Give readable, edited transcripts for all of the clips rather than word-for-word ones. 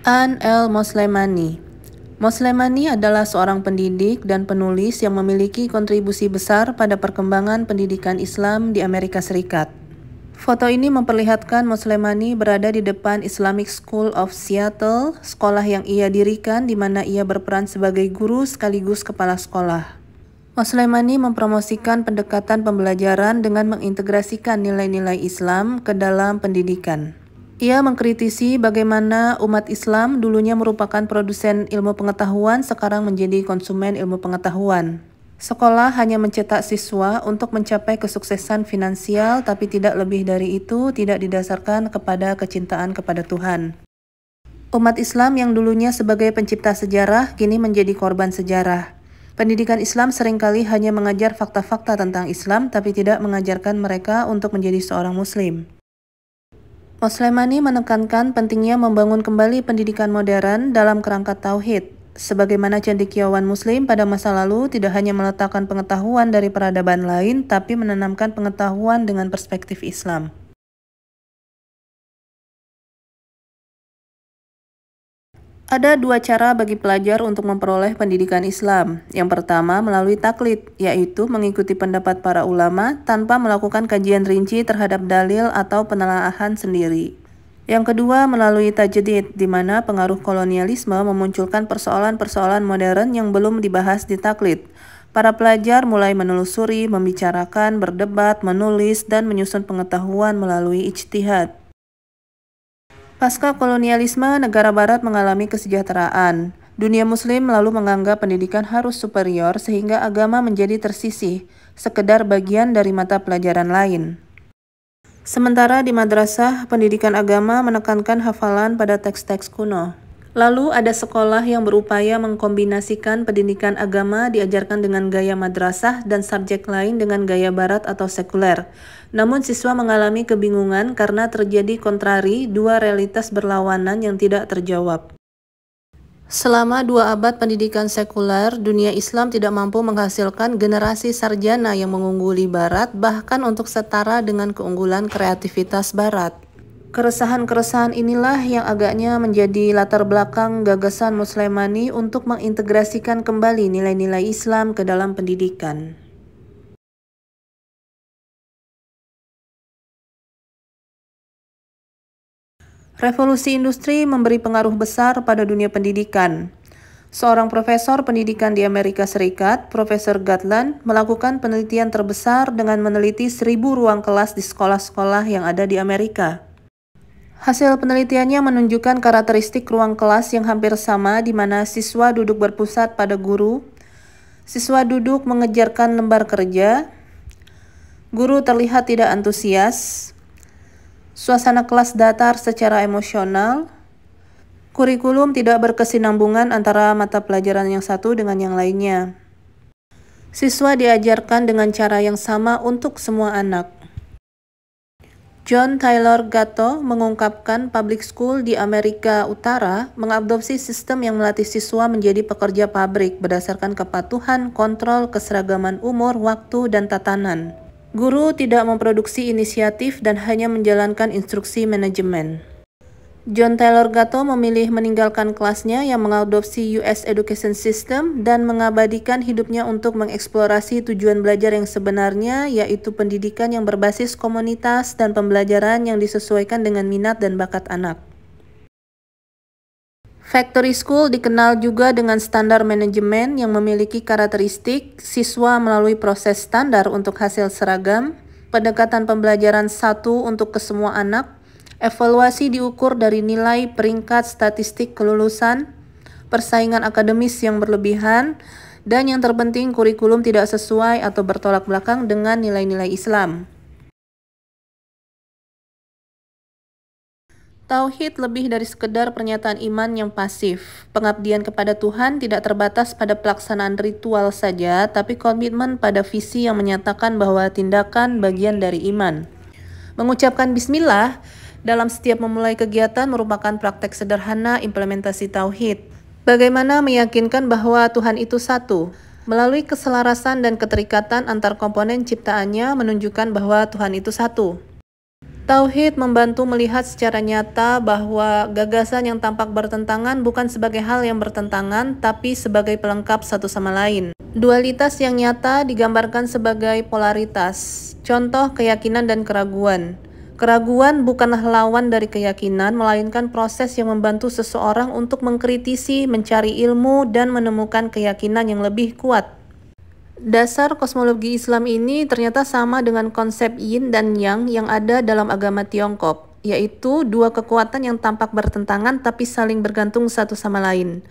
An el-Moslemani. Moslemani adalah seorang pendidik dan penulis yang memiliki kontribusi besar pada perkembangan pendidikan Islam di Amerika Serikat. Foto ini memperlihatkan Moslemani berada di depan Islamic School of Seattle, sekolah yang ia dirikan di mana ia berperan sebagai guru sekaligus kepala sekolah. Moslemani mempromosikan pendekatan pembelajaran dengan mengintegrasikan nilai-nilai Islam ke dalam pendidikan. Ia mengkritisi bagaimana umat Islam dulunya merupakan produsen ilmu pengetahuan, sekarang menjadi konsumen ilmu pengetahuan. Sekolah hanya mencetak siswa untuk mencapai kesuksesan finansial, tapi tidak lebih dari itu, tidak didasarkan kepada kecintaan kepada Tuhan. Umat Islam yang dulunya sebagai pencipta sejarah, kini menjadi korban sejarah. Pendidikan Islam seringkali hanya mengajar fakta-fakta tentang Islam, tapi tidak mengajarkan mereka untuk menjadi seorang Muslim. Moslemani menekankan pentingnya membangun kembali pendidikan modern dalam kerangka tauhid. Sebagaimana cendekiawan Muslim pada masa lalu tidak hanya meletakkan pengetahuan dari peradaban lain, tapi menanamkan pengetahuan dengan perspektif Islam. Ada dua cara bagi pelajar untuk memperoleh pendidikan Islam. Yang pertama melalui taklid, yaitu mengikuti pendapat para ulama tanpa melakukan kajian rinci terhadap dalil atau penelaahan sendiri. Yang kedua melalui tajdid, di mana pengaruh kolonialisme memunculkan persoalan-persoalan modern yang belum dibahas di taklid. Para pelajar mulai menelusuri, membicarakan, berdebat, menulis, dan menyusun pengetahuan melalui ijtihad. Pasca kolonialisme, negara barat mengalami kesejahteraan. Dunia muslim lalu menganggap pendidikan harus superior sehingga agama menjadi tersisih, sekedar bagian dari mata pelajaran lain. Sementara di madrasah, pendidikan agama menekankan hafalan pada teks-teks kuno. Lalu ada sekolah yang berupaya mengkombinasikan pendidikan agama diajarkan dengan gaya madrasah dan subjek lain dengan gaya barat atau sekuler. Namun siswa mengalami kebingungan karena terjadi kontrari, dua realitas berlawanan yang tidak terjawab. Selama 2 abad pendidikan sekuler, dunia Islam tidak mampu menghasilkan generasi sarjana yang mengungguli Barat, bahkan untuk setara dengan keunggulan kreativitas Barat. Keresahan-keresahan inilah yang agaknya menjadi latar belakang gagasan Moslemani untuk mengintegrasikan kembali nilai-nilai Islam ke dalam pendidikan. Revolusi industri memberi pengaruh besar pada dunia pendidikan. Seorang profesor pendidikan di Amerika Serikat, Profesor Gatland, melakukan penelitian terbesar dengan meneliti 1.000 ruang kelas di sekolah-sekolah yang ada di Amerika. Hasil penelitiannya menunjukkan karakteristik ruang kelas yang hampir sama, di mana siswa duduk berpusat pada guru, siswa duduk mengejarkan lembar kerja, guru terlihat tidak antusias, suasana kelas datar secara emosional, kurikulum tidak berkesinambungan antara mata pelajaran yang satu dengan yang lainnya. Siswa diajarkan dengan cara yang sama untuk semua anak. John Taylor Gatto mengungkapkan public school di Amerika Utara mengadopsi sistem yang melatih siswa menjadi pekerja pabrik berdasarkan kepatuhan, kontrol, keseragaman umur, waktu, dan tatanan. Guru tidak memproduksi inisiatif dan hanya menjalankan instruksi manajemen. John Taylor Gatto memilih meninggalkan kelasnya yang mengadopsi US Education System dan mengabadikan hidupnya untuk mengeksplorasi tujuan belajar yang sebenarnya, yaitu pendidikan yang berbasis komunitas dan pembelajaran yang disesuaikan dengan minat dan bakat anak. Factory School dikenal juga dengan standar manajemen yang memiliki karakteristik siswa melalui proses standar untuk hasil seragam, pendekatan pembelajaran satu untuk ke semua anak, evaluasi diukur dari nilai peringkat statistik kelulusan, persaingan akademis yang berlebihan, dan yang terpenting kurikulum tidak sesuai atau bertolak belakang dengan nilai-nilai Islam. Tauhid lebih dari sekedar pernyataan iman yang pasif. Pengabdian kepada Tuhan tidak terbatas pada pelaksanaan ritual saja, tapi komitmen pada visi yang menyatakan bahwa tindakan bagian dari iman. Mengucapkan bismillah dalam setiap memulai kegiatan merupakan praktek sederhana implementasi tauhid. Bagaimana meyakinkan bahwa Tuhan itu satu? Melalui keselarasan dan keterikatan antar komponen ciptaannya menunjukkan bahwa Tuhan itu satu. Tauhid membantu melihat secara nyata bahwa gagasan yang tampak bertentangan bukan sebagai hal yang bertentangan, tapi sebagai pelengkap satu sama lain. Dualitas yang nyata digambarkan sebagai polaritas. Contoh keyakinan dan keraguan. Keraguan bukanlah lawan dari keyakinan, melainkan proses yang membantu seseorang untuk mengkritisi, mencari ilmu, dan menemukan keyakinan yang lebih kuat. Dasar kosmologi Islam ini ternyata sama dengan konsep yin dan yang ada dalam agama Tiongkok, yaitu dua kekuatan yang tampak bertentangan tapi saling bergantung satu sama lain.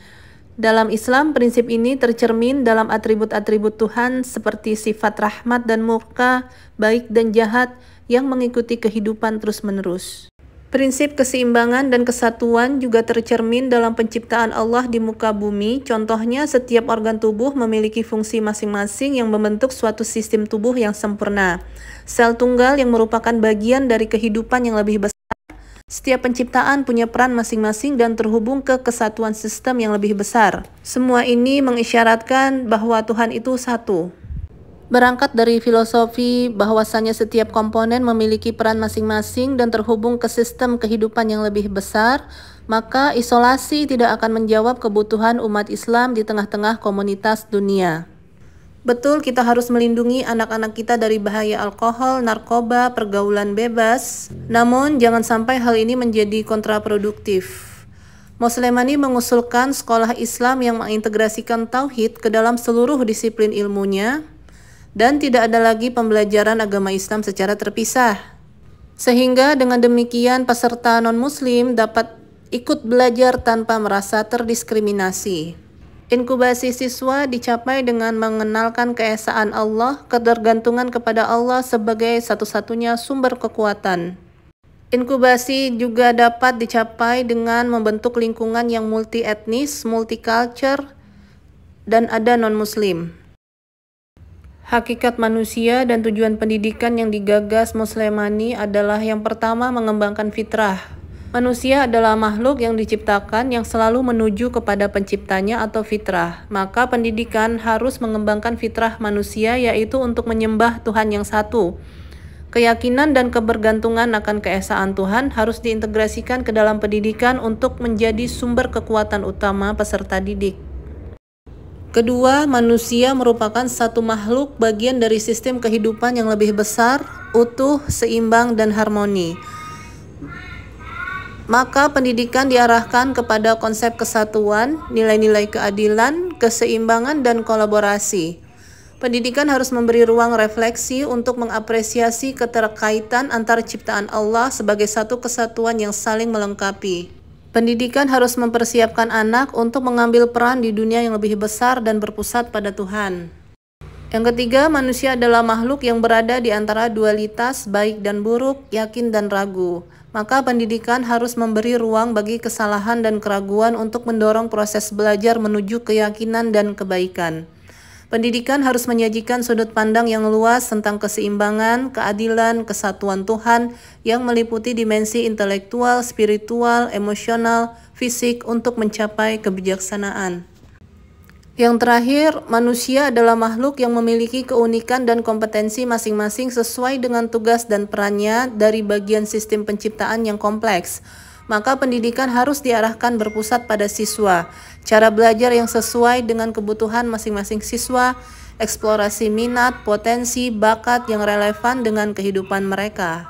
Dalam Islam, prinsip ini tercermin dalam atribut-atribut Tuhan seperti sifat rahmat dan murka, baik dan jahat, yang mengikuti kehidupan terus-menerus. Prinsip keseimbangan dan kesatuan juga tercermin dalam penciptaan Allah di muka bumi. Contohnya, setiap organ tubuh memiliki fungsi masing-masing yang membentuk suatu sistem tubuh yang sempurna. Sel tunggal yang merupakan bagian dari kehidupan yang lebih besar. Setiap penciptaan punya peran masing-masing dan terhubung ke kesatuan sistem yang lebih besar. Semua ini mengisyaratkan bahwa Tuhan itu satu. Berangkat dari filosofi bahwasanya setiap komponen memiliki peran masing-masing dan terhubung ke sistem kehidupan yang lebih besar, maka isolasi tidak akan menjawab kebutuhan umat Islam di tengah-tengah komunitas dunia. Betul, kita harus melindungi anak-anak kita dari bahaya alkohol, narkoba, pergaulan bebas. Namun, jangan sampai hal ini menjadi kontraproduktif. Moslemani mengusulkan sekolah Islam yang mengintegrasikan tauhid ke dalam seluruh disiplin ilmunya, dan tidak ada lagi pembelajaran agama Islam secara terpisah. Sehingga dengan demikian peserta non-muslim dapat ikut belajar tanpa merasa terdiskriminasi. Inkubasi siswa dicapai dengan mengenalkan keesaan Allah, ketergantungan kepada Allah sebagai satu-satunya sumber kekuatan. Inkubasi juga dapat dicapai dengan membentuk lingkungan yang multi-etnis, multi-culture, dan ada non-muslim. Hakikat manusia dan tujuan pendidikan yang digagas Moslemani adalah yang pertama mengembangkan fitrah. Manusia adalah makhluk yang diciptakan yang selalu menuju kepada penciptanya atau fitrah. Maka pendidikan harus mengembangkan fitrah manusia, yaitu untuk menyembah Tuhan yang satu. Keyakinan dan kebergantungan akan keesaan Tuhan harus diintegrasikan ke dalam pendidikan untuk menjadi sumber kekuatan utama peserta didik. Kedua, manusia merupakan satu makhluk bagian dari sistem kehidupan yang lebih besar, utuh, seimbang, dan harmoni. Maka pendidikan diarahkan kepada konsep kesatuan, nilai-nilai keadilan, keseimbangan, dan kolaborasi. Pendidikan harus memberi ruang refleksi untuk mengapresiasi keterkaitan antara ciptaan Allah sebagai satu kesatuan yang saling melengkapi. Pendidikan harus mempersiapkan anak untuk mengambil peran di dunia yang lebih besar dan berpusat pada Tuhan. Yang ketiga, manusia adalah makhluk yang berada di antara dualitas baik dan buruk, yakin dan ragu. Maka pendidikan harus memberi ruang bagi kesalahan dan keraguan untuk mendorong proses belajar menuju keyakinan dan kebaikan. Pendidikan harus menyajikan sudut pandang yang luas tentang keseimbangan, keadilan, kesatuan Tuhan yang meliputi dimensi intelektual, spiritual, emosional, fisik untuk mencapai kebijaksanaan. Yang terakhir, manusia adalah makhluk yang memiliki keunikan dan kompetensi masing-masing sesuai dengan tugas dan perannya dari bagian sistem penciptaan yang kompleks. Maka pendidikan harus diarahkan berpusat pada siswa, cara belajar yang sesuai dengan kebutuhan masing-masing siswa, eksplorasi minat, potensi, bakat yang relevan dengan kehidupan mereka.